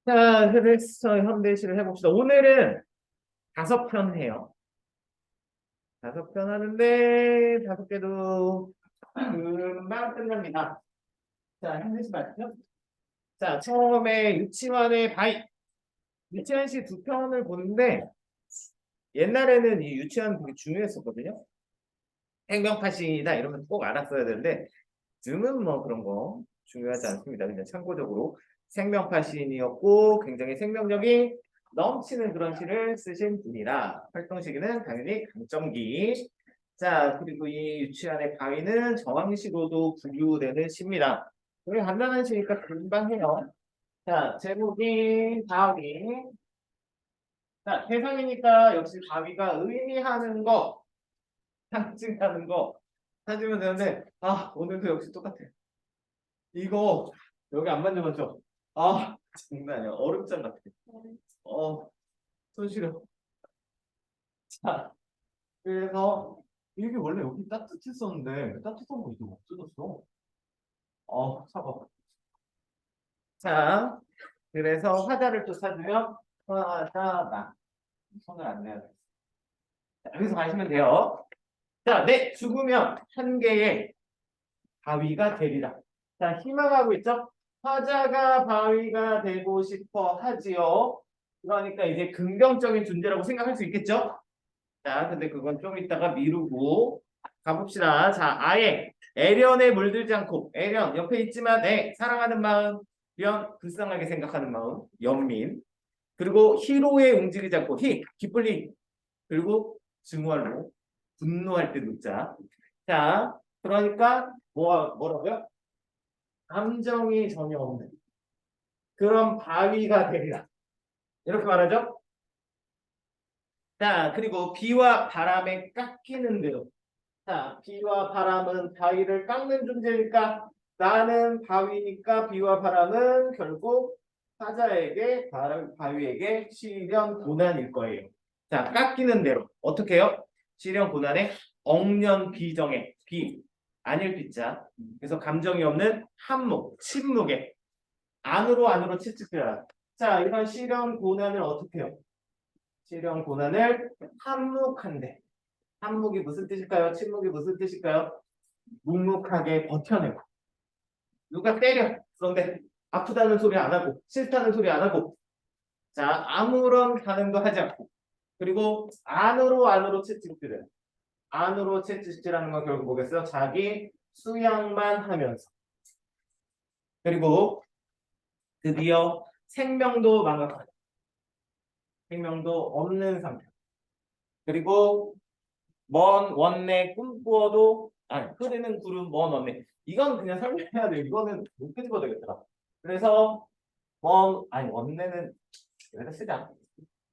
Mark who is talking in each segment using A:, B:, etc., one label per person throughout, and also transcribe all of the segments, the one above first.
A: 자, 그래서 현대시를 해봅시다. 오늘은 5편 해요. 5편 하는데 5개도 금방 끝납니다. 자, 현대시 맞죠? 자, 처음에 유치원의 바이. 유치원시 2편을 보는데 옛날에는 이 유치원 되게 중요했었거든요. 생명파신이다 이러면 꼭 알았어야 되는데 지금은 뭐 그런 거 중요하지 않습니다. 그냥 참고적으로 생명파신이었고 굉장히 생명력이 넘치는 그런 시를 쓰신 분이라 활동 시기는 당연히 강점기. 자, 그리고 이 유치원의 바위는 정황시로도 분류되는 시입니다. 되게 간단한 시니까 금방 해요. 자, 제목이 바위. 자, 대상이니까 역시 바위가 의미하는 거, 상징하는 거 찾으면 되는데 오늘도 역시 똑같아. 이거 여기 안 만져봤죠? 장난 아니야. 얼음장 같아. 손 시려. 자, 그래서 이게 원래 여기 따뜻했었는데 따뜻한 거 이제 없어졌어. 차가워. 자, 그래서 화자를 또 찾으면 화자다. 손을 안 내야 돼. 자, 여기서 가시면 돼요. 자, 네, 죽으면 한 개의 바위가 되리라. 자, 희망하고 있죠? 화자가 바위가 되고 싶어 하지요. 그러니까 이제 긍정적인 존재라고 생각할 수 있겠죠? 자, 근데 그건 좀 이따가 미루고 가봅시다. 자, 아예 애련에 물들지 않고 애련 옆에 있지만 사랑하는 마음, 연 불쌍하게 생각하는 마음, 연민. 그리고 희로에 움직이지 않고 기쁠 리 그리고 증오할로 분노할 때 놓자. 자, 그러니까 뭐라고요? 감정이 전혀 없는 그런 바위가 되리라. 이렇게 말하죠? 자, 그리고 비와 바람에 깎이는 대로. 자, 비와 바람은 바위를 깎는 존재니까 나는 바위니까 비와 바람은 결국 사자에게 바위에게 시련 고난일 거예요. 자, 깎이는 대로 어떻게 해요? 시련 고난에 억년 비정에 비 아닐 비자. 그래서 감정이 없는 한묵 침묵에 안으로 채찍질하라. 자, 이런 시련 고난을 어떻게 해요? 시련 고난을 한묵한데. 한묵이 무슨 뜻일까요? 침묵이 무슨 뜻일까요? 묵묵하게 버텨내고. 누가 때려. 그런데 아프다는 소리 안 하고 싫다는 소리 안 하고 자, 아무런 반응도 하지 않고 그리고 안으로 채찍질해요. 안으로 채찍질하는 건 결국 뭐겠어요? 자기 수양만 하면서 그리고 드디어 생명도 망각하고 생명도 없는 상태. 그리고 먼 원내 꿈꾸어도 흐르는 구름 먼 원내. 이건 그냥 설명해야 돼. 이거는 못 끄집어 되겠더라. 그래서 원내는 여기다 쓰자.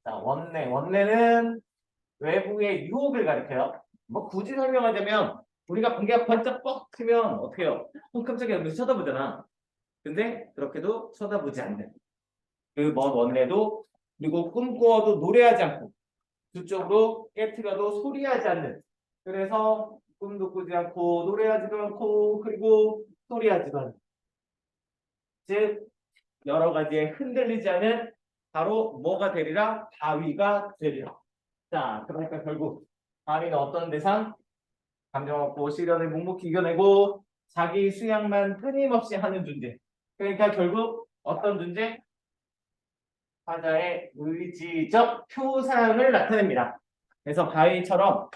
A: 자, 원내는 외부의 유혹을 가리켜요. 뭐 굳이 설명하자면 우리가 공기가 번쩍 뻑 트면 어떻게 해요? 깜짝이야 하면서 쳐다보잖아. 근데 그렇게도 쳐다보지 않는 그 먼 원내도 그리고 꿈꾸어도 노래하지 않고 두 쪽으로 깨트려도 소리하지 않는 그래서 꿈도 꾸지 않고 노래하지도 않고 그리고 소리하지도 않는 즉 여러 가지에 흔들리지 않은 바로 뭐가 되리라? 바위가 되리라. 자, 그러니까 결국 바위는 어떤 대상? 감정 없고 시련을 묵묵히 이겨내고 자기 수양만 끊임없이 하는 존재. 그러니까 결국 어떤 존재? 화자의 의지적 표상을 나타냅니다. 그래서 바위처럼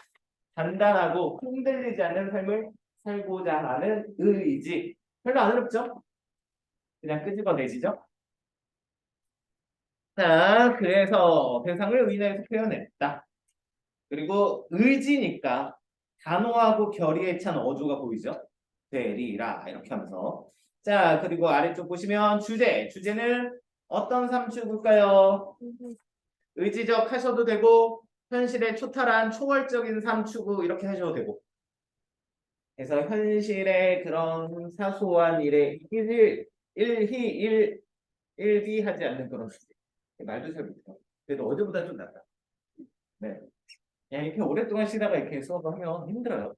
A: 단단하고 흔들리지 않는 삶을 살고자 하는 의지. 별로 안 어렵죠? 그냥 끄집어내지죠? 자, 그래서 대상을 의인에서 표현했다. 그리고 의지니까 단호하고 결의에 찬 어조가 보이죠? 되리라 이렇게 하면서 자, 그리고 아래쪽 보시면 주제는 어떤 삼축일까요? 의지적 하셔도 되고 현실에 초탈한 초월적인 삼축 이렇게 하셔도 되고 그래서 현실의 그런 사소한 일에 일희일비하지 않는 그런 주제. 말도 잘 못해요. 그래도 어제보다 좀 낫다. 네. 이렇게 오랫동안 쉬다가 이렇게 수업을 하면 힘들어요.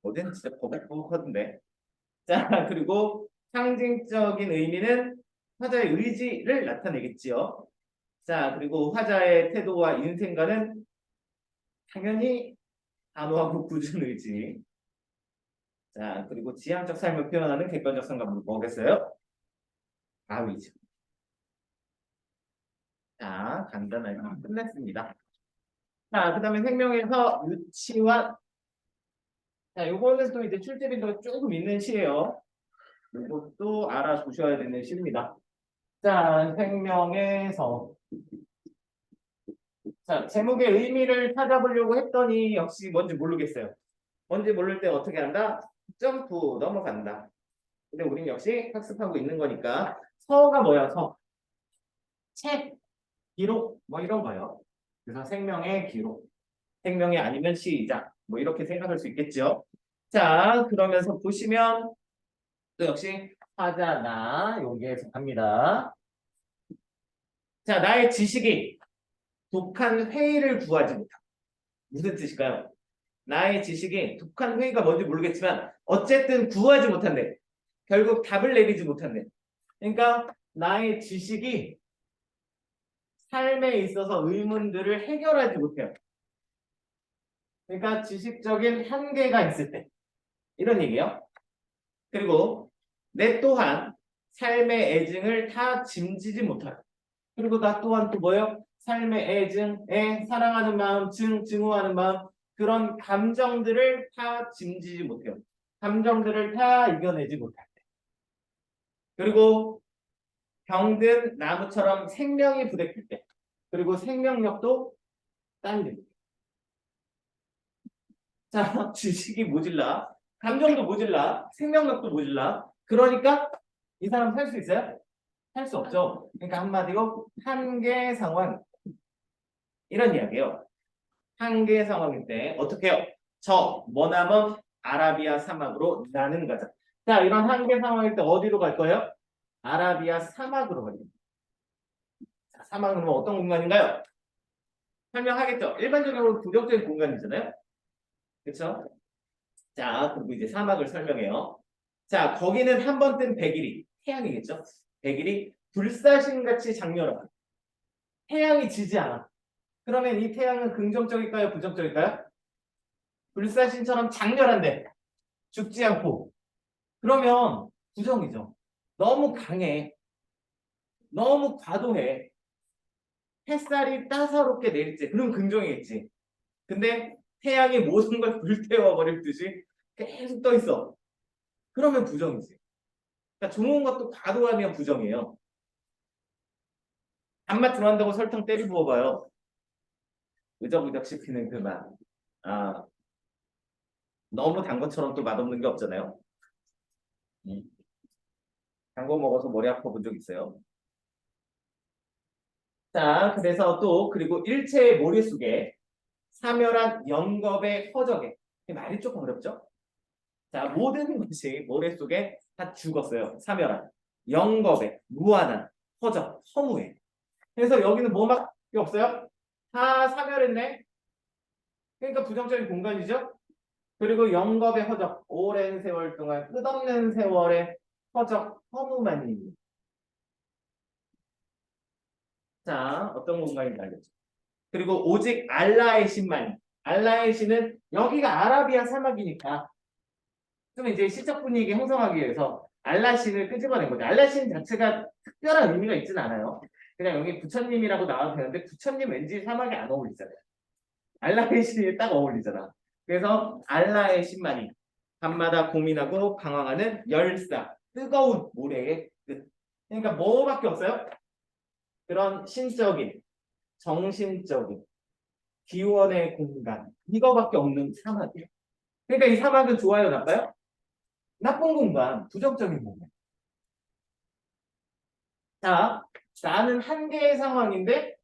A: 어제는 진짜 버벅버벅하던데. 자, 그리고 상징적인 의미는 화자의 의지를 나타내겠지요. 자, 그리고 화자의 태도와 인생관은 당연히 단호하고 굳은 의지. 자, 그리고 지향적 삶을 표현하는 객관적 상관은 뭐겠어요? 아위죠. 자, 간단하게 끝냈습니다. 자, 그 다음에 생명에서 유치와, 자, 요거는 또 이제 출제 빈도가 조금 있는 시예요. 이것도 알아두셔야 되는 시입니다. 자, 생명에서. 자, 제목의 의미를 찾아보려고 했더니 역시 뭔지 모르겠어요. 뭔지 모를 때 어떻게 한다? 점프 넘어간다. 근데 우린 역시 학습하고 있는 거니까 서가 뭐야, 서? 책, 기록, 뭐 이런 거요. 그래서 생명의 기록. 생명이 아니면 시작. 뭐 이렇게 생각할 수 있겠죠. 자, 그러면서 보시면 또 역시 하자나 여기에서 갑니다. 자, 나의 지식이 독한 회의를 구하지 못함. 무슨 뜻일까요? 나의 지식이 독한 회의가 뭔지 모르겠지만 어쨌든 구하지 못한대. 결국 답을 내리지 못한대. 그러니까 나의 지식이 삶에 있어서 의문들을 해결하지 못해요. 그러니까 지식적인 한계가 있을 때 이런 얘기예요. 그리고 내 또한 삶의 애증을 다 짐지지 못하요. 그리고 나 또한 또 뭐예요? 삶의 애증에 사랑하는 마음, 증오하는 마음 그런 감정들을 다 짐지지 못해요. 감정들을 다 이겨내지 못할 때. 그리고 병든 나무처럼 생명이 부대낄 때. 그리고 생명력도 딸릴 때. 자, 지식이 모질라, 감정도 모질라, 생명력도 모질라. 그러니까 이 사람 살 수 있어요? 살 수 없죠. 그러니까 한마디로 한계 상황. 이런 이야기예요. 한계 상황일 때 어떻게 해요? 저 머나먼 아라비아 사막으로 나는 가자. 자, 이런 한계 상황일 때 어디로 갈 거예요? 아라비아 사막으로 가요. 자, 사막은 뭐 어떤 공간인가요? 설명하겠죠. 일반적으로 부정적인 공간이잖아요. 그렇죠? 자, 그리고 이제 사막을 설명해요. 자, 거기는 한 번 뜬 백일이 태양이겠죠. 백일이 불사신같이 장렬하고 태양이 지지 않아. 그러면 이 태양은 긍정적일까요? 부정적일까요? 불사신처럼 장렬한데 죽지 않고 그러면 부정이죠. 너무 강해. 너무 과도해. 햇살이 따사롭게 내릴 때 그럼 긍정이겠지. 근데 태양이 모든 걸 불태워버릴 듯이 계속 떠 있어. 그러면 부정이지. 그러니까 좋은 것도 과도하면 부정이에요. 단맛 들어간다고 설탕 때리 부어봐요. 으적으적 씹히는 그 맛. 아, 너무 단 것처럼 또 맛없는 게 없잖아요. 단 거 먹어서 머리 아파 본 적 있어요. 자, 그래서 또 그리고 일체의 머릿속에 사멸한 영겁의 허적에 말이 조금 어렵죠? 자, 모든 것이 머릿속에 다 죽었어요. 사멸한 영겁에 무한한 허적, 허무해. 그래서 여기는 뭐밖에 없어요? 다 사멸했네. 그러니까 부정적인 공간이죠. 그리고 영겁의 허적, 오랜 세월 동안 끝없는 세월의 허적, 허무만 있는. 자, 어떤 공간인지 알겠죠? 그리고 오직 알라의 신만. 알라의 신은 여기가 아라비아 사막이니까 좀 이제 시적 분위기 형성하기 위해서 알라 신을 끄집어낸 거죠. 알라 신 자체가 특별한 의미가 있진 않아요. 그냥 여기 부처님이라고 나와도 되는데 부처님 왠지 사막에 안 어울리잖아요. 알라의 신이 딱 어울리잖아. 그래서 알라의 신만이 밤마다 고민하고 방황하는 열사, 뜨거운 모래의 끝. 그러니까 뭐밖에 없어요? 그런 신적인, 정신적인, 기원의 공간 이거밖에 없는 사막이에요. 그러니까 이 사막은 좋아요, 나빠요? 나쁜 공간, 부정적인 공간. 자, 나는 한계의 상황인데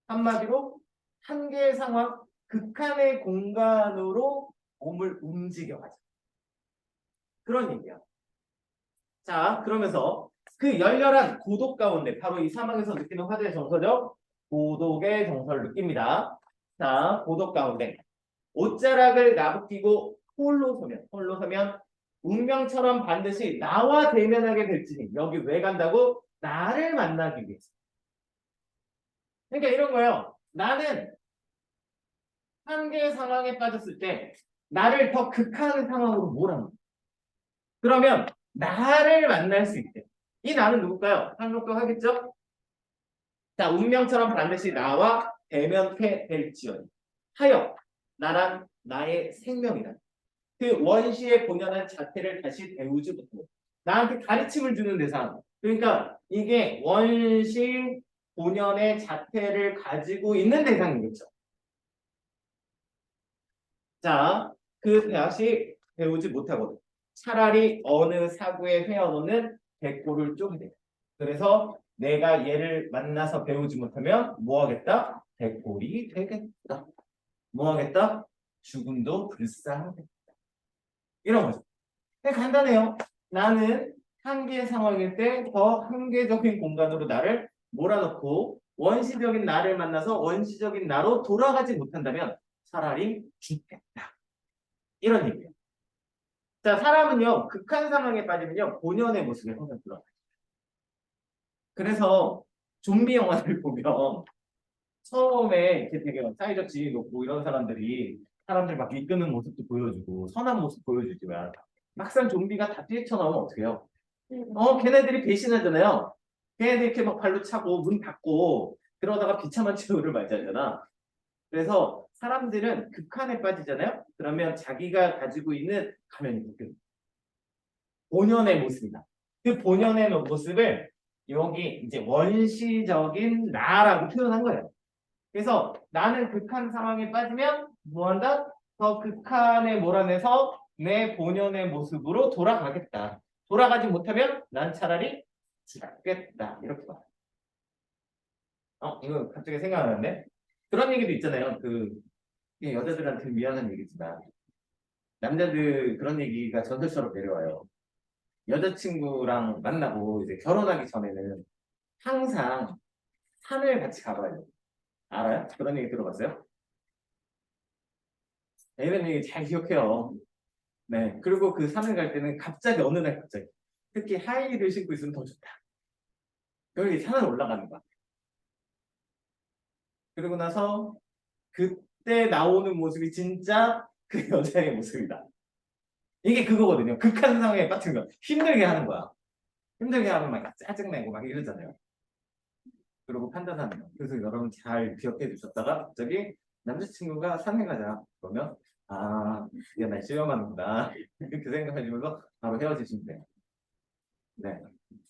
A: 한마디로 한계의 상황, 극한의 공간으로 몸을 움직여가자. 그런 얘기야. 자, 그러면서 그 열렬한 고독 가운데 바로 이 사막에서 느끼는 화제의 정서죠. 고독의 정서를 느낍니다. 자, 고독 가운데 옷자락을 나부끼고 홀로 서면 운명처럼 반드시 나와 대면하게 될지니 여기 왜 간다고? 나를 만나기 위해서. 그러니까 이런 거예요. 나는 한계의 상황에 빠졌을 때 나를 더 극한 상황으로 몰아넣어. 그러면 나를 만날 수 있대. 이 나는 누굴까요? 한국도 하겠죠? 자, 운명처럼 반드시 나와 대면케 될지어니 하여 나란 나의 생명이다. 그 원시의 본연한 자태를 다시 배우지 못하고 나한테 가르침을 주는 대상. 그러니까 이게 원시 본연의 자태를 가지고 있는 대상이겠죠. 자, 그 다시 배우지 못하거든. 차라리 어느 사고에 회원어는 백골을 쪼개 돼. 그래서 내가 얘를 만나서 배우지 못하면 뭐 하겠다? 백골이 되겠다. 뭐 하겠다? 죽음도 불쌍하겠다. 이런 거죠. 되게 간단해요. 나는 한계 상황일 때 더 한계적인 공간으로 나를 몰아넣고 원시적인 나를 만나서 원시적인 나로 돌아가지 못한다면 차라리 죽겠다. 이런 얘기예요. 자, 사람은요, 극한 상황에 빠지면요, 본연의 모습에 항상 들어가요. 그래서 좀비 영화를 보면 처음에 이렇게 되게 막 사이좋 지위 높고 이런 사람들이 사람들 막 이끄는 모습도 보여주고 선한 모습 보여주지만 막상 좀비가 다 뛰쳐나오면 어떻게 해요? 걔네들이 배신하잖아요. 걔네들이 이렇게 막 발로 차고 문 닫고 그러다가 비참한 최후를 맞이하잖아. 그래서 사람들은 극한에 빠지잖아요. 그러면 자기가 가지고 있는 가면이 바뀌어요. 본연의 모습이다. 그 본연의 모습을 여기 이제 원시적인 나라고 표현한 거예요. 그래서 나는 극한 상황에 빠지면 뭐한다? 더 극한에 몰아내서 내 본연의 모습으로 돌아가겠다. 돌아가지 못하면 난 차라리 죽겠다. 이렇게 봐. 이거 갑자기 생각나는데? 그런 얘기도 있잖아요. 이게 여자들한테 미안한 얘기지만 남자들 그런 얘기가 전설처럼 내려와요. 여자친구랑 만나고 이제 결혼하기 전에는 항상 산을 같이 가봐요. 알아요? 그런 얘기 들어봤어요? 이런 얘기 잘 기억해요. 네. 그리고 그 산을 갈 때는 갑자기 어느 날 갑자기 특히 하이힐을 신고 있으면 더 좋다. 여기 산을 올라가는 거야. 그리고 나서 그때 나오는 모습이 진짜 그 여자의 모습이다. 이게 그거거든요. 극한 상황에 빠진 거. 힘들게 하는 거야. 힘들게 하면 막 짜증내고 막 이러잖아요. 그리고 판단하는 거. 그래서 여러분 잘 기억해 주셨다가 갑자기 남자친구가 산에 가자. 그러면 얘가 날 시험하는구나. 이렇게 생각하시면서 바로 헤어지시면 돼요. 네.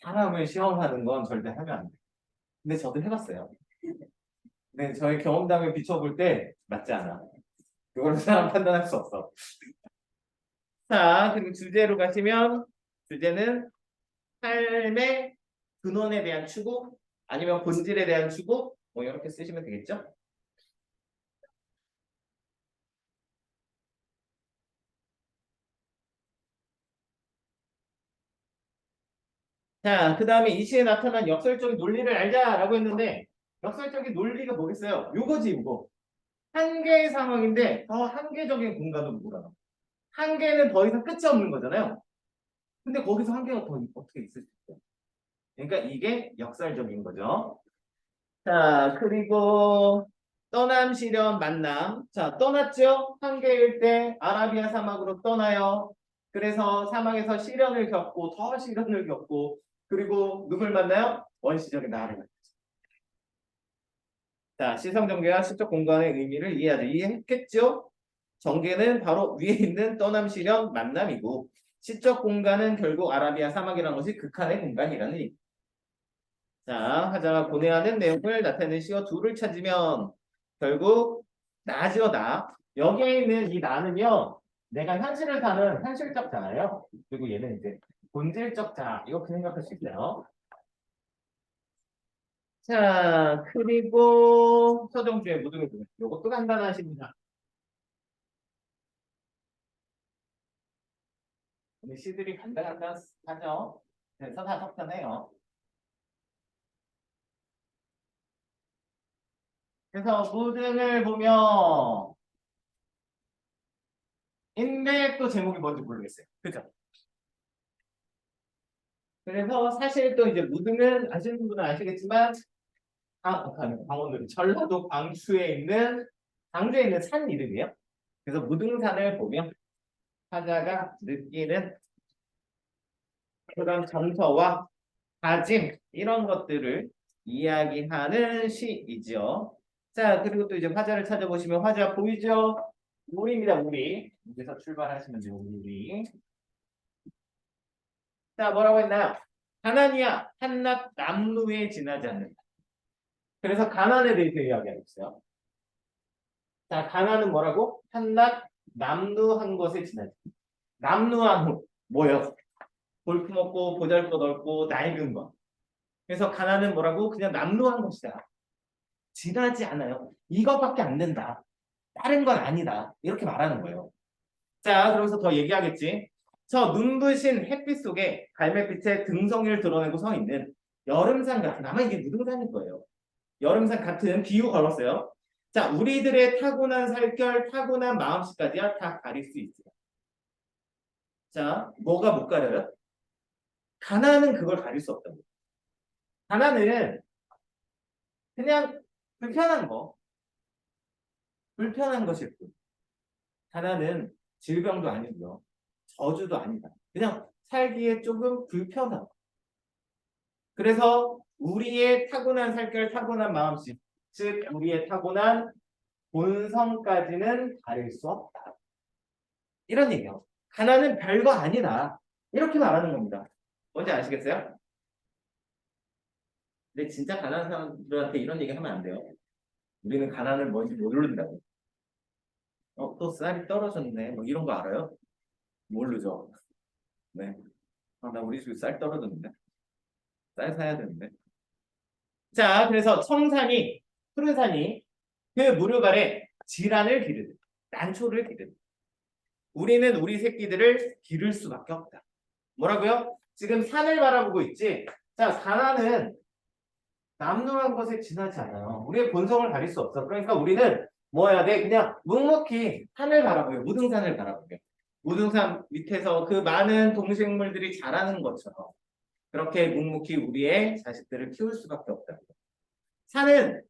A: 사람을 시험하는 건 절대 하면 안 돼. 근데 저도 해봤어요. 네, 저의 경험담을 비춰볼 때 맞지 않아. 그걸로 사람 판단할 수 없어. 자, 그리고 주제로 가시면 주제는 삶의 근원에 대한 추구 아니면 본질에 대한 추구 뭐 이렇게 쓰시면 되겠죠? 자, 그 다음에 이 시에 나타난 역설적인 논리를 알자라고 했는데 역설적인 논리가 뭐겠어요? 요거지, 요거. 한계의 상황인데 더 한계적인 공간으로 몰아넣어. 한계는 더 이상 끝이 없는 거잖아요. 근데 거기서 한계가 더 어떻게 있을 수 있어요? 그러니까 이게 역설적인 거죠. 자, 그리고 떠남 시련 만남. 자, 떠났죠? 한계일 때 아라비아 사막으로 떠나요. 그래서 사막에서 시련을 겪고 더 시련을 겪고 그리고 누굴 만나요? 원시적인 나를 만나요. 자, 시성정계와 시적 공간의 의미를 이해하자. 이해했겠죠? 정계는 바로 위에 있는 떠남 시련 만남이고 시적 공간은 결국 아라비아 사막이라는 것이 극한의 공간이라는 얘기. 자, 하자가 고뇌하는 내용을 나타내는 시어 둘을 찾으면 결국 나죠, 나. 여기에 있는 이 나는요, 내가 현실을 사는 현실적 자예요. 그리고 얘는 이제 본질적 자, 이렇게 생각할 수 있어요. 자, 그리고 서정주의 무등의 부분. 이것도 간단하십니다. 우리 시들이 간단하죠? 그래서 다 석탄해요. 그래서 무등을 보면 인데 또 제목이 뭔지 모르겠어요. 그죠? 그래서 사실 또 이제 무등은 아시는 분은 아시겠지만 강원도 전라도 광주에 있는 산 이름이에요. 그래서 무등산을 보면 화자가 느끼는 그런 정서와 다짐 이런 것들을 이야기하는 시이죠. 자, 그리고 또 이제 화자를 찾아보시면 화자 보이죠? 우리입니다, 우리. 여기서 출발하시면 돼요, 우리. 자, 뭐라고 했나요? 가난이야, 한낱 남루에 지나지 않는다. 그래서 가난에 대해서 이야기하고 있어요. 자, 가난은 뭐라고? 한낱 남루한 것에 지나지. 남루한 뭐예요? 볼품없고 보잘것없고 낡은 것. 그래서 가난은 뭐라고? 그냥 남루한 것이다. 지나지 않아요. 이것밖에 안 된다. 다른 건 아니다. 이렇게 말하는 거예요. 자, 그러면서 더 얘기하겠지. 저 눈부신 햇빛 속에 갈매빛의 등성이를 드러내고 서 있는 여름산 같은, 아마 이게 무등산일 거예요. 여름산 같은 비유 걸었어요. 자, 우리들의 타고난 살결, 타고난 마음씨까지야 다 가릴 수 있어요. 자, 뭐가 못 가려요? 가난은 그걸 가릴 수 없다고. 가난은 그냥 불편한 거, 불편한 것일 뿐. 가난은 질병도 아니고요. 저주도 아니다. 그냥 살기에 조금 불편하고. 그래서 우리의 타고난 살결, 타고난 마음씨, 즉 우리의 타고난 본성까지는 가릴 수 없다. 이런 얘기요. 가난은 별거 아니다. 이렇게 말하는 겁니다. 뭔지 아시겠어요? 근데 진짜 가난한 사람들한테 이런 얘기 하면 안 돼요. 우리는 가난을 뭔지 모른다고. 또 쌀이 떨어졌네. 뭐 이런 거 알아요? 모르죠. 네. 나 우리 집에 쌀 떨어졌는데. 쌀 사야 되는데. 자, 그래서 청산이, 푸른 산이 그 무릎 아래 질환을 기르듯, 난초를 기르듯. 우리는 우리 새끼들을 기를 수밖에 없다. 뭐라고요? 지금 산을 바라보고 있지? 자, 가난은 남루한 것에 지나지 않아요. 우리의 본성을 가릴 수 없어. 그러니까 우리는 뭐 해야 돼? 그냥 묵묵히 산을 바라보요. 무등산을 바라보요. 무등산 밑에서 그 많은 동식물들이 자라는 것처럼 그렇게 묵묵히 우리의 자식들을 키울 수밖에 없다. 산은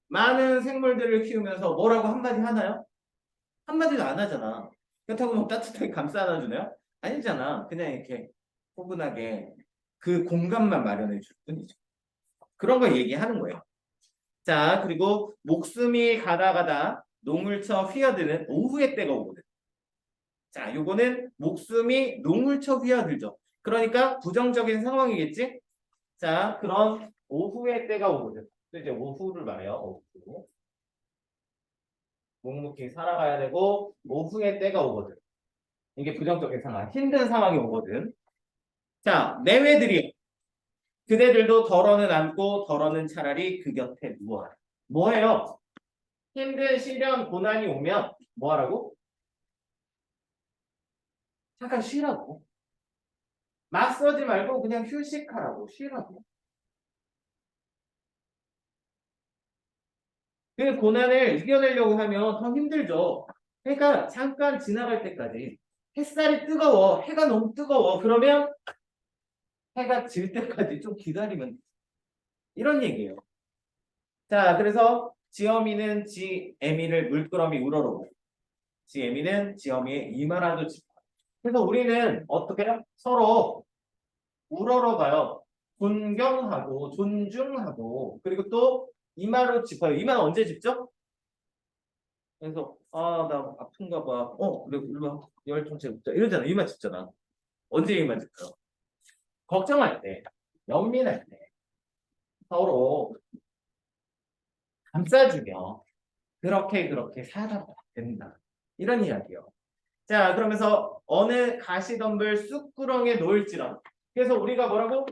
A: 많은 생물들을 키우면서 뭐라고 한마디 하나요? 한마디도 안 하잖아. 그렇다고 뭐 따뜻하게 감싸 안아주나요? 아니잖아. 그냥 이렇게 포근하게 그 공간만 마련해 줄 뿐이죠. 그런 거 얘기하는 거예요. 자, 그리고 목숨이 가다 가다 농을 쳐 휘어드는 오후의 때가 오거든. 자, 요거는 목숨이 농을 쳐 휘어들죠. 그러니까 부정적인 상황이겠지? 자, 그런 오후의 때가 오거든. 또 이제 오후를 말해요. 오후. 묵묵히 살아가야 되고 오후의 때가 오거든. 이게 부정적인 상황, 힘든 상황이 오거든. 자, 내외들이 그대들도 덜어는 앉고 덜어는 차라리 그 곁에 누워라. 뭐예요? 힘든 시련 고난이 오면 뭐하라고? 잠깐 쉬라고. 맞서지 말고 그냥 휴식하라고. 쉬라고. 그 고난을 이겨내려고 하면 더 힘들죠. 그러니까 잠깐 지나갈 때까지 햇살이 뜨거워. 해가 너무 뜨거워. 그러면 해가 질 때까지 좀 기다리면 이런 얘기예요. 자, 그래서 지어미는 지애미를 물끄러미 우러러고 지애미는 지어미의 이마라도 짚어. 그래서 우리는 어떻게 해요? 서로 우러러가요. 존경하고 존중하고 그리고 또 이마로 짚어요. 이마는 언제 짚죠? 그래서 나 아픈가 봐. 그래 일로 와. 열통째 묻자. 이러잖아. 이마 짚잖아. 언제 이마 짚어요? 걱정할 때, 연민할 때 서로 감싸주며 그렇게 살아가 된다. 이런 이야기요. 자, 그러면서 어느 가시덤불 쑥구렁에 놓일지라도. 그래서 우리가 뭐라고?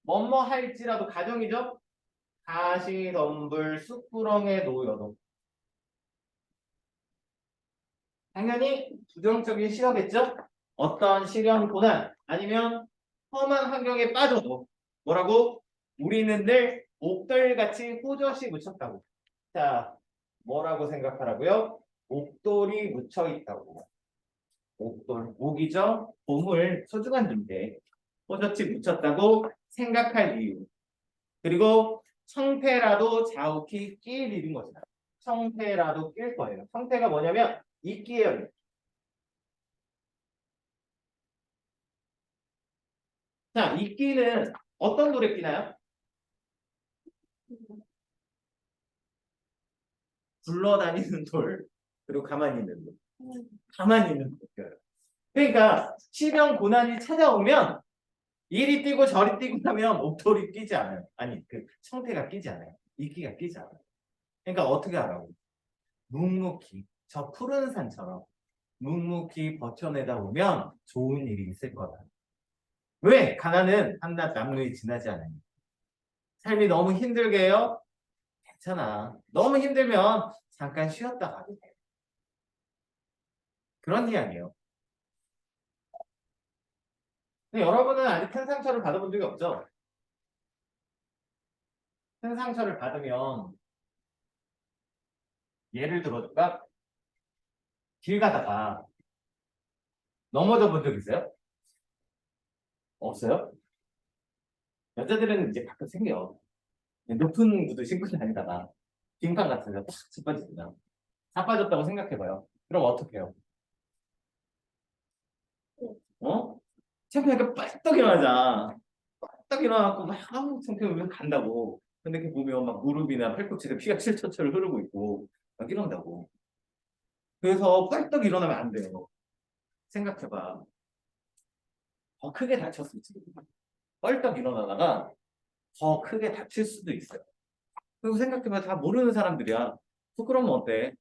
A: 뭐뭐 할지라도 가정이죠? 가시덤불 쑥구렁에 놓여도. 당연히 부정적인 시험겠죠? 어떤 시련 고난 아니면 험한 환경에 빠져도 뭐라고? 우리는 늘 옥돌같이 호젓이 묻혔다고. 자, 뭐라고 생각하라고요? 옥돌이 묻혀 있다고. 옥돌, 옥이죠? 보물, 소중한 존재. 호젓지 묻혔다고 생각할 이유. 그리고 청태라도 자욱히 낄 일인 것이다. 청태라도 낄 거예요. 청태가 뭐냐면 이끼예요. 자, 이끼는 어떤 돌에 끼나요? 굴러다니는 돌, 그리고 가만히 있는 돌. 가만히 있는 돌. 그러니까 시련 고난이 찾아오면 이리 뛰고 저리 뛰고 하면 옥돌이 끼지 않아요. 아니, 그 청태가 끼지 않아요. 이끼가 끼지 않아요. 그러니까 어떻게 하라고? 묵묵히 저 푸른 산처럼 묵묵히 버텨내다 보면 좋은 일이 있을 거다. 왜? 가난은 한낱 남루에 지나지 않아요. 삶이 너무 힘들게 해요? 괜찮아. 너무 힘들면 잠깐 쉬었다 가도 돼. 그런 이야기예요. 근데 여러분은 아직 큰 상처를 받아본 적이 없죠? 큰 상처를 받으면 예를 들어줄까? 길 가다가 넘어져 본 적 있어요? 없어요? 여자들은 이제 가끔 생겨. 높은 구두 신고 다니다가 빙판 같은 데탁 자빠지잖아. 자빠졌다고 생각해봐요. 그럼 어떻게 해요? 어? 창피하니까 빨떡 일어나자. 딱 일어나고 막 아무 창피하면 간다고. 근데 그 보면 막 무릎이나 팔꿈치에 피가 칠철철 흐르고 있고 막 이런다고. 그래서 빨떡 일어나면 안 돼요. 생각해봐. 더 크게 다쳤을지. 뻘떡 일어나다가 더 크게 다칠 수도 있어요. 그리고 생각해봐. 다 모르는 사람들이야. 부끄러우면 어때?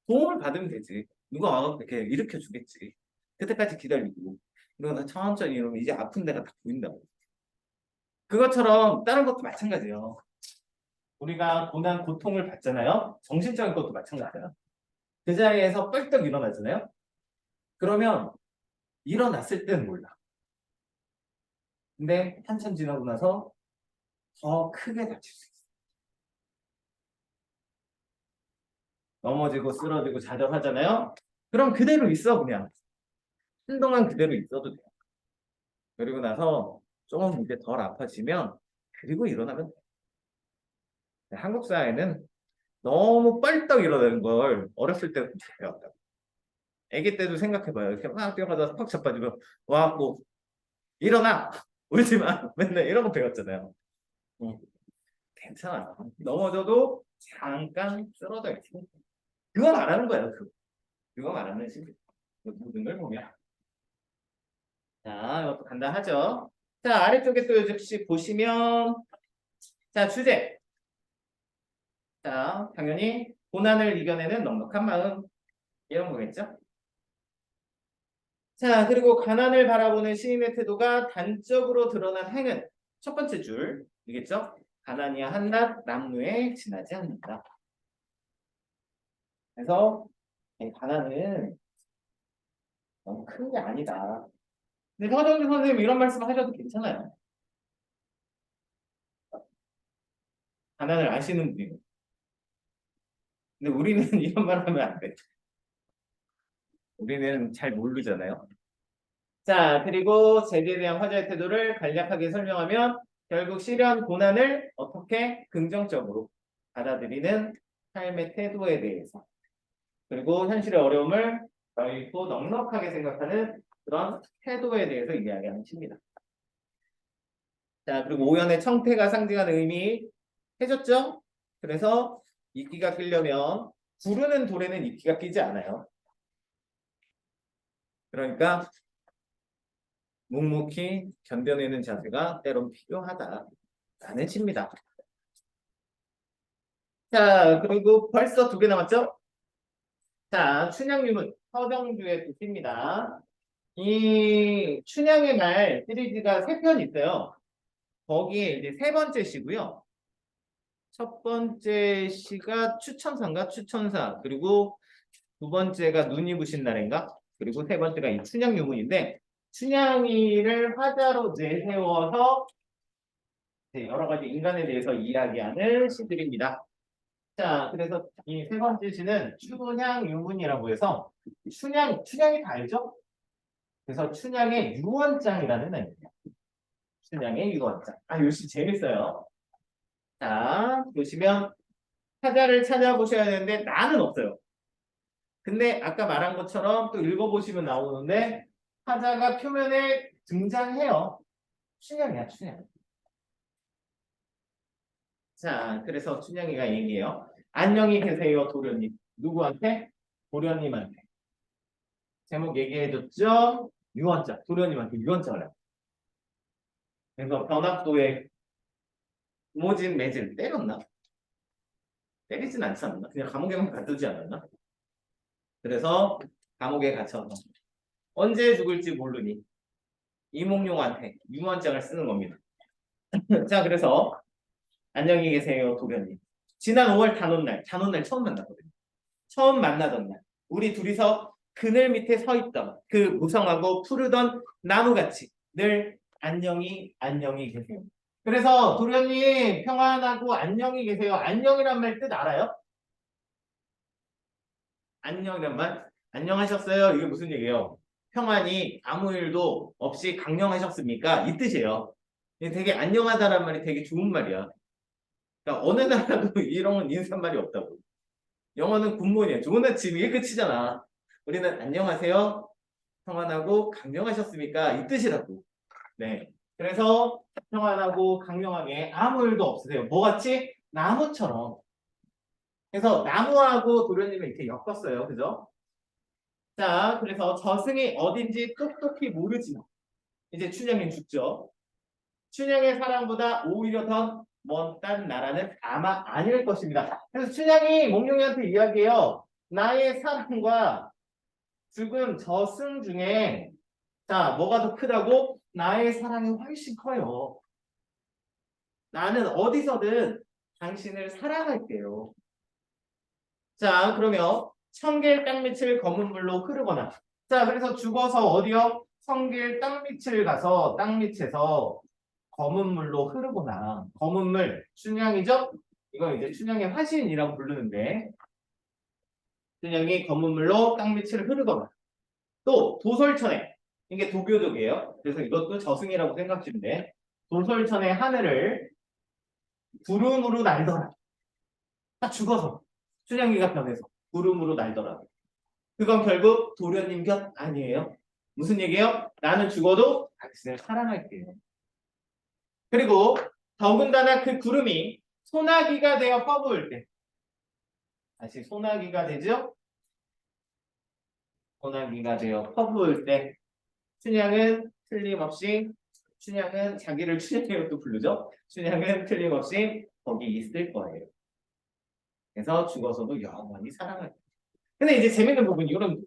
A: 도움을 받으면 되지. 누가 와서 이렇게 일으켜 주겠지. 그때까지 기다리고. 그리고 나 천천히 이러면 이제 아픈 데가 다 보인다고. 그것처럼 다른 것도 마찬가지예요. 우리가 고난 고통을 받잖아요. 정신적인 것도 마찬가지예요. 그 자리에서 뻘떡 일어나잖아요. 그러면 일어났을 때는 몰라. 근데 한참 지나고 나서 더 크게 다칠 수 있어. 넘어지고 쓰러지고 자절하잖아요. 그럼 그대로 있어 그냥. 한동안 그대로 있어도 돼요. 그리고 나서 조금 이제 덜 아파지면 그리고 일어나면 돼요. 한국 사회는 너무 뻘떡 일어나는 걸 어렸을 때부터 배웠다. 아기 때도 생각해봐요. 이렇게 막 뛰어가다 팍 자빠지면 와갖고 일어나! 울지 마! 맨날 이런 거 배웠잖아요. 응. 괜찮아. 넘어져도 잠깐 쓰러져 있어. 그거 말하는 거예요. 그거 말하는 식. 모든 걸 보면. 자, 이것도 간단하죠. 자, 아래쪽에 또 역시 보시면 자, 주제. 자, 당연히 고난을 이겨내는 넉넉한 마음 이런 거겠죠. 자, 그리고 가난을 바라보는 시인의 태도가 단적으로 드러난 행은 첫 번째 줄이겠죠. 가난이야 한낱 남루에 지나지 않는다. 그래서 가난은 너무 큰 게 아니다. 근데 서정주 선생님 이런 말씀 하셔도 괜찮아요. 가난을 아시는 분이고. 근데 우리는 이런 말 하면 안 돼. 우리는 잘 모르잖아요. 자, 그리고 재계에 대한 화자의 태도를 간략하게 설명하면 결국 시련 고난을 어떻게 긍정적으로 받아들이는 삶의 태도에 대해서 그리고 현실의 어려움을 넓고 넉넉하게 생각하는 그런 태도에 대해서 이야기하는 시입니다. 자, 그리고 오연의 청태가 상징하는 의미 해줬죠? 그래서 이끼가 끼려면 구르는 돌에는 이끼가 끼지 않아요. 그러니까 묵묵히 견뎌내는 자세가 때론 필요하다라는 시입니다. 자, 그리고 벌써 2개 남았죠? 자, 춘향유문, 서정주의 뜻입니다. 이 춘향의 말 시리즈가 3편 있어요. 거기에 이제 3번째 시고요. 첫 번째 시가 추천사인가? 추천사. 그리고 2번째가 눈이 부신 날인가? 그리고 3번째가 이 춘향유문인데 춘향이를 화자로 내세워서 여러 가지 인간에 대해서 이야기하는 시들입니다. 자, 그래서 이 세 번째 시는 춘향 유문이라고 해서 춘향이 다 알죠? 그래서 춘향의 유언장이라는 의미예요. 춘향의 유언장. 아, 요시 재밌어요. 자, 보시면 타자를 찾아보셔야 되는데 나는 없어요. 근데 아까 말한 것처럼 또 읽어보시면 나오는데 타자가 표면에 등장해요. 춘향이야, 춘향. 자, 그래서 춘향이가 얘기해요. 안녕히 계세요, 도련님. 누구한테? 도련님한테. 제목 얘기해줬죠? 유언장. 도련님한테 유언장을 해요. 그래서 변학도에 모진 매질 때렸나? 때리진 않지 않나? 그냥 감옥에만 가두지 않았나? 그래서 감옥에 갇혀서 언제 죽을지 모르니 이몽룡한테 유언장을 쓰는 겁니다. 자, 그래서 안녕히 계세요, 도련님. 지난 5월 단오날 처음 만났거든요. 처음 만나던 날, 우리 둘이서 그늘 밑에 서 있던 그 무성하고 푸르던 나무같이 늘 안녕히 계세요. 그래서 도련님 평안하고 안녕히 계세요. 안녕이란 말 뜻 알아요? 안녕이란 말? 안녕하셨어요. 이게 무슨 얘기예요? 평안히 아무 일도 없이 강령하셨습니까? 이 뜻이에요. 이게 되게 안녕하다란 말이 되게 좋은 말이야. 그러니까 어느 나라도 이런 인사말이 없다고. 영어는 굿모닝이야. 좋은 아침 이게 끝이잖아. 우리는 안녕하세요. 평안하고 강령하셨습니까? 이 뜻이라고. 네. 그래서 평안하고 강령하게 아무 일도 없으세요. 뭐같이? 나무처럼. 그래서 나무하고 도련님을 이렇게 엮었어요. 그죠? 자, 그래서 저승이 어딘지 똑똑히 모르지만 이제 춘향이 죽죠. 춘향의 사랑보다 오히려 더 먼 딴 나라는 아마 아닐 것입니다. 그래서 춘향이 몽룡이한테 이야기해요. 나의 사랑과 죽음 저승 중에 자 뭐가 더 크다고? 나의 사랑이 훨씬 커요. 나는 어디서든 당신을 사랑할게요. 자, 그러면 청길 땅밑을 검은 물로 흐르거나 자, 그래서 죽어서 어디요? 청길 땅밑을 가서 땅밑에서 검은 물로 흐르거나 검은 물, 춘향이죠? 이거 이제 춘향의 화신이라고 부르는데 춘향이 검은 물로 땅밑을 흐르거나 또 도솔천에 이게 도교적이에요. 그래서 이것도 저승이라고 생각하시면 돼. 도솔천의 하늘을 구름으로 날더라. 딱 죽어서 춘향이가 변해서 구름으로 날더라. 그건 결국 도련님 곁 아니에요. 무슨 얘기예요? 나는 죽어도 당신을 사랑할게요. 그리고 더군다나 그 구름이 소나기가 되어 퍼부을 때 다시 소나기가 되죠? 소나기가 되어 퍼부을 때 춘향은 틀림없이 춘향은 자기를 춘향이라고 또 부르죠? 춘향은 틀림없이 거기 있을 거예요. 그래서 죽어서도 영원히 사랑할 거예요. 근데 이제 재밌는 부분이 이런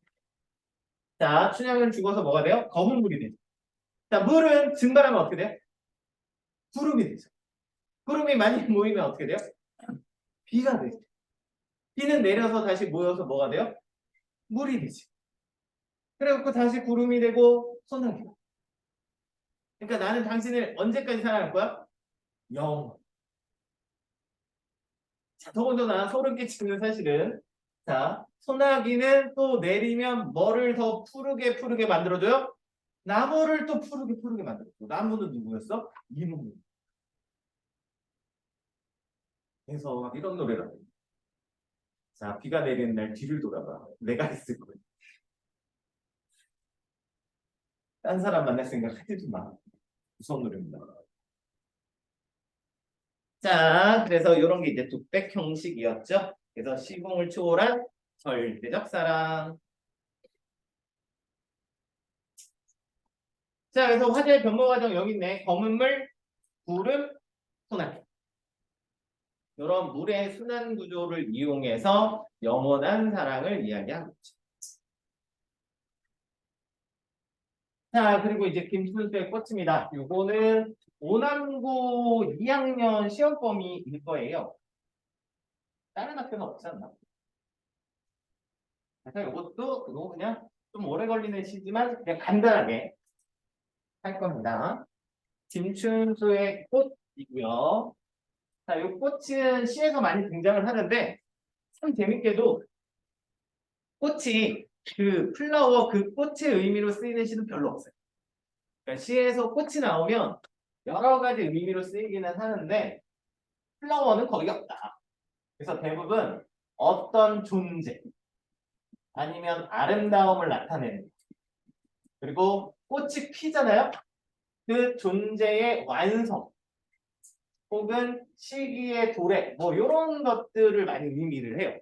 A: 자, 춘향은 죽어서 뭐가 돼요? 검은 물이 되죠. 자, 물은 증발하면 어떻게 돼요? 구름이 되죠. 구름이 많이 모이면 어떻게 돼요? 비가 되죠. 비는 내려서 다시 모여서 뭐가 돼요? 물이 되지. 그래갖고 다시 구름이 되고 소나기가. 그러니까 나는 당신을 언제까지 사랑할 거야? 영원. 자, 더군다나 소름 끼치는 사실은 자, 소나기는 또 내리면 뭐를 더 푸르게 만들어줘요? 나무를 또 푸르게 만들어줘. 나무는 누구였어? 이몽룡. 그래서 이런 노래가 자, 비가 내리는 날 뒤를 돌아봐. 내가 있을 거야. 딴 사람 만날 생각 하지도 마. 무서운 노래입니다. 자, 그래서 이런 게 이제 독백 형식이었죠. 그래서 시공을 초월한 절대적 사랑. 자, 그래서 화제의 변모 과정 여기 있네. 검은 물, 구름, 소나기. 이런 물의 순환 구조를 이용해서 영원한 사랑을 이야기하고 있죠. 자, 그리고 이제 김순수의 꽃입니다. 요거는 오남고 2학년 시험 범위일 거예요. 다른 학교는 없지 않나? 그래서 이것도 이거 그냥 좀 오래 걸리는 시지만 그냥 간단하게 할 겁니다. 김춘수의 꽃이고요. 자, 이 꽃은 시에서 많이 등장을 하는데 참 재밌게도 꽃이 그 플라워 그 꽃의 의미로 쓰이는 시는 별로 없어요. 그러니까 시에서 꽃이 나오면 여러 가지 의미로 쓰이기는 하는데 플라워는 거의 없다. 그래서 대부분 어떤 존재 아니면 아름다움을 나타내는 그리고 꽃이 피잖아요. 그 존재의 완성 혹은 시기의 도래 뭐 이런 것들을 많이 의미를 해요.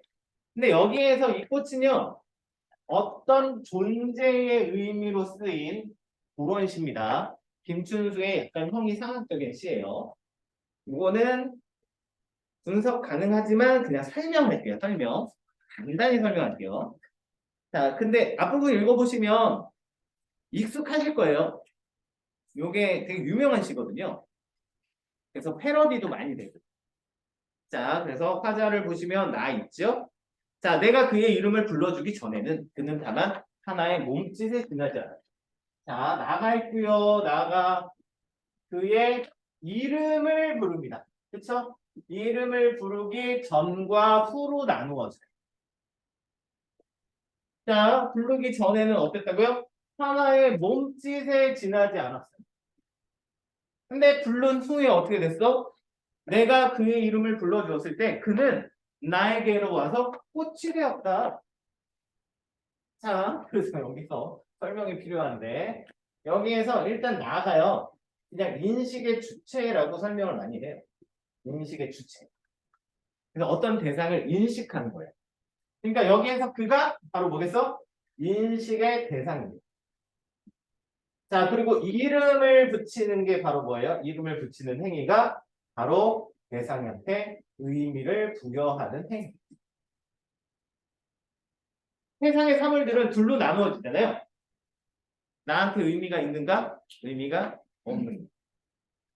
A: 근데 여기에서 이 꽃은요 어떤 존재의 의미로 쓰인 그런 시입니다. 김춘수의 약간 형이상학적인 시예요. 이거는 분석 가능하지만 그냥 설명할게요. 설명. 간단히 설명할게요. 자, 근데 앞부분 읽어보시면 익숙하실 거예요. 요게 되게 유명한 시거든요. 그래서 패러디도 많이 되고. 자, 그래서 화자를 보시면 나 있죠? 자, 내가 그의 이름을 불러주기 전에는 그는 다만 하나의 몸짓에 지나지 않아요. 자, 나가 있고요. 나가 그의 이름을 부릅니다. 그쵸? 이름을 부르기 전과 후로 나누어져요. 자, 부르기 전에는 어땠다고요? 하나의 몸짓에 지나지 않았어요. 근데 부른 후에 어떻게 됐어? 내가 그의 이름을 불러주었을 때 그는 나에게로 와서 꽃이 되었다. 자, 그래서 여기서 설명이 필요한데 여기에서 일단 나가요. 그냥 인식의 주체라고 설명을 많이 해요. 인식의 주체. 그래서 어떤 대상을 인식하는 거예요. 그러니까 여기에서 그가 바로 뭐겠어? 인식의 대상입니다. 자, 그리고 이름을 붙이는 게 바로 뭐예요? 이름을 붙이는 행위가 바로 대상한테 의미를 부여하는 행위. 세상의 사물들은 둘로 나누어지잖아요. 나한테 의미가 있는가? 의미가 없는가?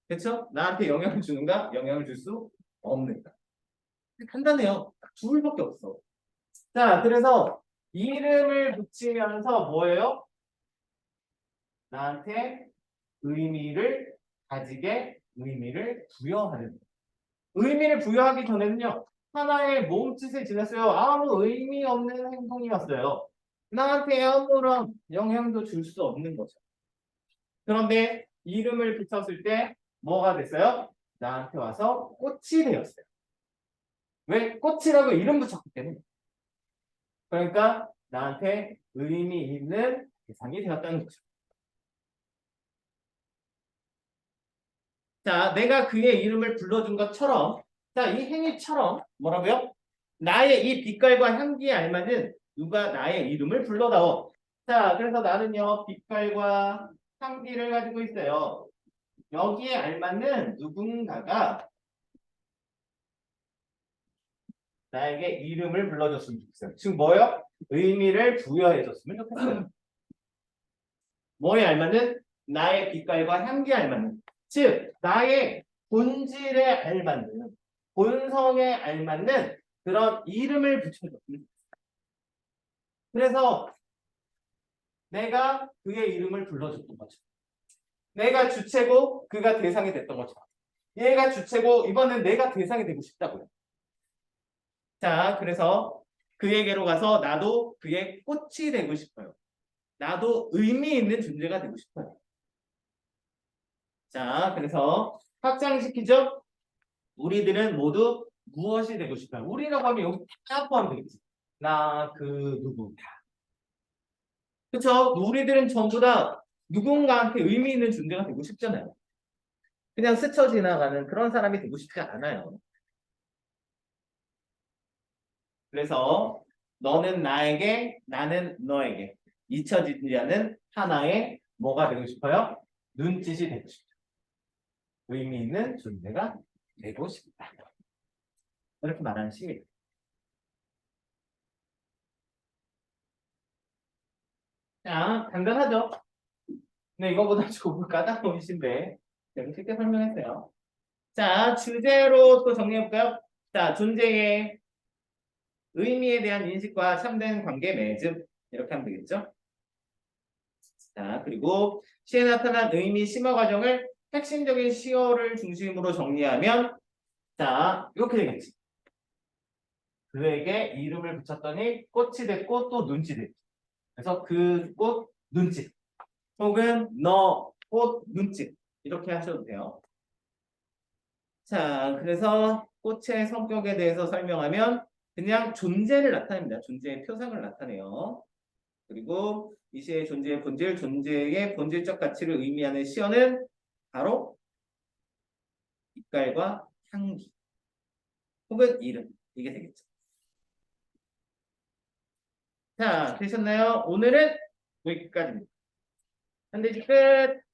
A: 그렇죠? 나한테 영향을 주는가? 영향을 줄 수 없는가? 간단해요. 둘밖에 없어. 자, 그래서 이름을 붙이면서 뭐예요? 나한테 의미를 가지게 의미를 부여하는. 의미를 부여하기 전에는요. 하나의 몸짓에 지났어요. 아무 의미 없는 행동이었어요. 나한테 아무런 영향도 줄 수 없는 거죠. 그런데 이름을 붙였을 때 뭐가 됐어요? 나한테 와서 꽃이 되었어요. 왜? 꽃이라고 이름 붙였기 때문에. 그러니까 나한테 의미 있는 대상이 되었다는 거죠. 자, 내가 그의 이름을 불러준 것처럼, 자, 이 행위처럼 뭐라고요? 나의 이 빛깔과 향기에 알맞은 누가 나의 이름을 불러다오. 자, 그래서 나는요, 빛깔과 향기를 가지고 있어요. 여기에 알맞는 누군가가 나에게 이름을 불러줬으면 좋겠어요. 지금 뭐요? 의미를 부여해줬으면 좋겠어요. 뭐에 알맞는? 나의 빛깔과 향기에 알맞는. 즉, 나의 본질에 알맞는, 본성에 알맞는 그런 이름을 붙여줬으면 좋겠어요. 그래서 내가 그의 이름을 불러줬던 거죠. 내가 주체고 그가 대상이 됐던 거죠. 얘가 주체고 이번엔 내가 대상이 되고 싶다고요. 자, 그래서 그에게로 가서 나도 그의 꽃이 되고 싶어요. 나도 의미 있는 존재가 되고 싶어요. 자, 그래서 확장시키죠. 우리들은 모두 무엇이 되고 싶어요? 우리라고 하면 여기 다 포함되겠지. 나, 그, 누구 다. 그렇죠? 우리들은 전부 다 누군가한테 의미 있는 존재가 되고 싶잖아요. 그냥 스쳐 지나가는 그런 사람이 되고 싶지 않아요. 그래서 너는 나에게, 나는 너에게 잊혀지지 않은 하나의 뭐가 되고 싶어요? 눈짓이 되고 싶다. 의미 있는 존재가 되고 싶다. 이렇게 말하는 시입니다. 자, 간단하죠? 근데 이거보다 조금 까다로운 시인데 제가 쉽게 설명했어요. 자, 주제로 또 정리해볼까요? 자, 존재의 의미에 대한 인식과 참된 관계 맺음 이렇게 하면 되겠죠? 자, 그리고 시에 나타난 의미 심화 과정을 핵심적인 시어를 중심으로 정리하면 자, 이렇게 되겠지. 그에게 이름을 붙였더니 꽃이 됐고 또 눈치 됐지. 그래서 그 꽃 눈치 혹은 너 꽃 눈치 이렇게 하셔도 돼요. 자, 그래서 꽃의 성격에 대해서 설명하면 그냥 존재를 나타냅니다. 존재의 표상을 나타내요. 그리고 이 시의 존재의 본질, 존재의 본질적 가치를 의미하는 시어는 바로 빛깔과 향기 혹은 이름 이게 되겠죠. 자, 되셨나요? 오늘은 여기까지입니다. 현대지 끝!